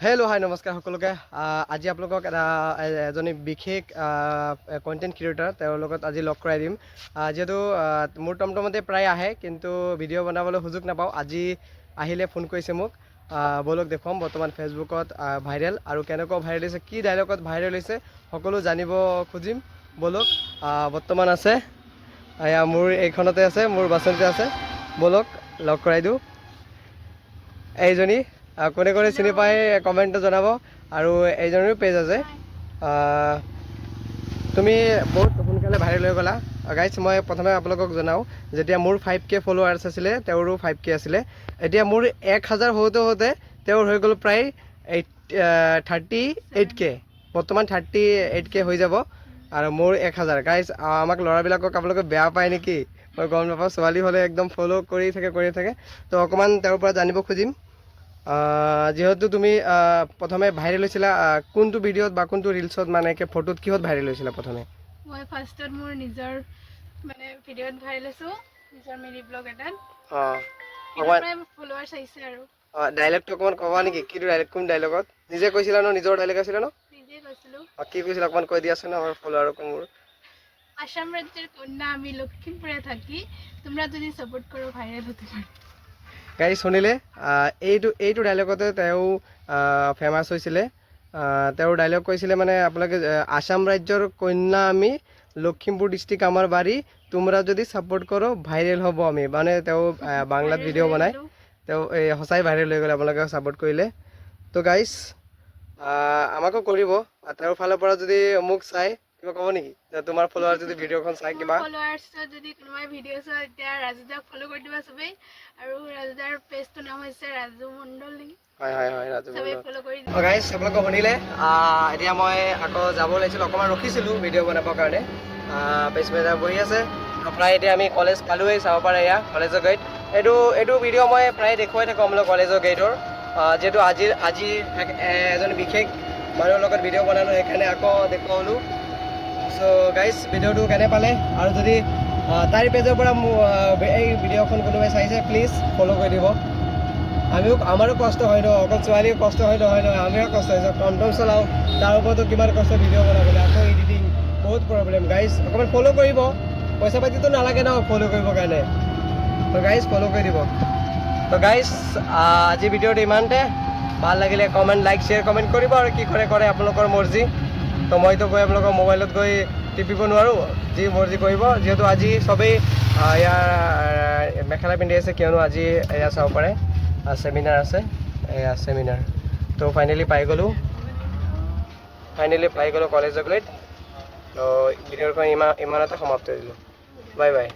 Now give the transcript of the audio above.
hello' হাই নমস্কাৰ সকলোকে আজি আপোনালোকক এজনী বিশেষ কণ্টেণ্ট ক্ৰিয়েটৰ তেওঁৰ লগত আজি লগ কৰাই দিম যিহেতু মোৰ টমটমতে প্ৰায় আহে কিন্তু ভিডিঅ' বনাবলৈ সুযোগ নাপাওঁ আজি আহিলে ফোন কৰিছে মোক বলক দেখুৱাম বৰ্তমান ফেচবুকত ভাইৰেল আৰু কেনেকুৱা ভাইৰেল হৈছে কি ডাইলগত ভাইৰেল হৈছে সকলো জানিব খুজিম বলক বৰ্তমান আছে এয়া মোৰ এইখনতে আছে মোৰ বাছতে আছে বলক লগ কৰাই দিওঁ এইজনী কোনে কোনে চিনি পায় কমেণ্টত জনাব আৰু এইজনীৰো পেজ আছে তুমি বহুত সোনকালে ভাইৰেল হৈ গ'লা গাইজ মই প্ৰথমে আপোনালোকক জনাওঁ যেতিয়া মোৰ 5K ফলোৱাৰ্ছ আছিলে তেওঁৰো 5K আছিলে এতিয়া মোৰ 1000 হওঁতে হওঁতে তেওঁৰ হৈ গ'ল প্ৰায় 38K বৰ্তমান 38K হৈ যাব আৰু মোৰ 1000 গাইজ আমাক ল'ৰাবিলাকক আপোনালোকে বেয়া পায় নেকি মই গম নাপাওঁ ছোৱালী হ'লে একদম ফ'ল' কৰি থাকে তো অকণমান তেওঁৰ পৰা জানিব খুজিম যেহেতু তুমি প্ৰথমে ভাইৰেল হৈছিলা কোনটো ভিডিঅ'ত বা কোনটো ৰিলছত মানে ফটোত কিহত ভাইৰেল হৈছিলা প্ৰথমে মই ফাৰ্ষ্টত মোৰ নিজৰ মানে ভিডিঅ'ত ভাইৰেল হৈছো নিজৰ মিনি ব্লগ এটাত প্ৰায় ফলোৱাৰ্ছ আহিছে আৰু ডাইলগটো অকণমান ক'বা নেকি কিটো ডাইলগ কোন ডাইলগত নিজে কৈছিলা ন নিজৰ ডাইলগ আছিলে ন নিজে কৈছিলো কি কৈছিলা অকণমান কৈ দিয়াচোন আমাৰ ফলোৱাৰক মোৰ আসাম ৰাজ্যেৰ কন্যা আমি লখিমপুৰে থাকি তোমৰা যদি সাপোৰ্ট কৰো ভাইৰাল হতে পাৰো গাইজ শুনিলে এইটো ডাইলগতে তেওঁ ফেমাছ হৈছিলে তেওঁৰ ডাইলগ কৈছিলে মানে আপোনালোকে আসাম ৰাজ্যৰ কন্যা আমি লখিমপুৰ ডিষ্ট্ৰিক্ট আমাৰ বাৰী তোমৰা যদি ছাপোৰ্ট কৰো ভাইৰেল হ'ব আমি মানে তেওঁ বাংলাত ভিডিঅ' বনায় তেওঁ সঁচাই ভাইৰেল হৈ গ'লে আপোনালোকে ছাপোৰ্ট কৰিলে তো গাইজ আমাকো কৰিব তেওঁৰ ফালৰ পৰা যদি মোক চাই কিবা ক'ব নেকি তোমাৰ ফলোৱাৰ যদি ভিডিঅ'খন চাই কিবা ফলোৱাৰ্ছত যদি কোনোবাই ভিডিঅ' চাই এতিয়া ৰাজুদাক ফ'ল' কৰি দিবা চবেই আৰু ৰাজুদাৰ পেজটোৰ নাম হৈছে ৰাজু মণ্ডল হয় ৰাজু চবেই ফ'ল' কৰি দিবা গাইজ আপোনালোকে শুনিলে এতিয়া মই আকৌ যাব লাগিছিলোঁ অকণমান ৰখিছিলোঁ ভিডিঅ' বনাবৰ কাৰণে পেজ মেনেজাৰ বহি আছে প্ৰায় এতিয়া আমি কলেজ পালোঁৱেই চাব পাৰে এয়া কলেজৰ গেট এইটো ভিডিঅ' মই প্ৰায় দেখুৱাই থাকোঁ আপোনালোক কলেজৰ গেটৰ যিহেতু আজি এজন বিশেষ মানুহৰ লগত ভিডিঅ' বনালোঁ সেইকাৰণে আকৌ দেখুৱালোঁ চ' গাইজ ভিডিঅ'টো কেনে পালে আৰু যদি তাইৰ পেজৰ পৰা এই ভিডিঅ'খন কোনোবাই চাইছে প্লিজ ফ'ল' কৰি দিব আমাৰো কষ্ট হয় ন অকল ছোৱালীও কষ্ট হয় নহয় আমিও কষ্ট হৈছে টমটম চলাওঁ তাৰ ওপৰতো কিমান কষ্ট ভিডিঅ' বনাবলৈ আকৌ এডিটিং বহুত প্ৰব্লেম গাইজ অকণমান ফ'ল' কৰিব পইচা পাতিটো নালাগে ন ফ'ল' কৰিবৰ কাৰণে তো গাইজ ফ'ল' কৰি দিব তো গাইজ আজি ভিডিঅ'টো ইমানতে ভাল লাগিলে কমেণ্ট লাইক শ্বেয়াৰ কমেণ্ট কৰিব আৰু কি কৰে আপোনালোকৰ মৰ্জি তো মইতো গৈ আপোনালোকৰ মোবাইলত গৈ টিপিব নোৱাৰোঁ যি মৰ্জি কৰিব যিহেতু আজি চবেই ইয়াৰ মেখেলা পিন্ধি আছে কিয়নো আজি এয়া চাব পাৰে চেমিনাৰ আছে এয়া চেমিনাৰ তো ফাইনেলি পাই গ'লোঁ কলেজৰ গেট তো ভিডিঅ'খন ইমানতে সমাপ্ত দিলোঁ বাই বাই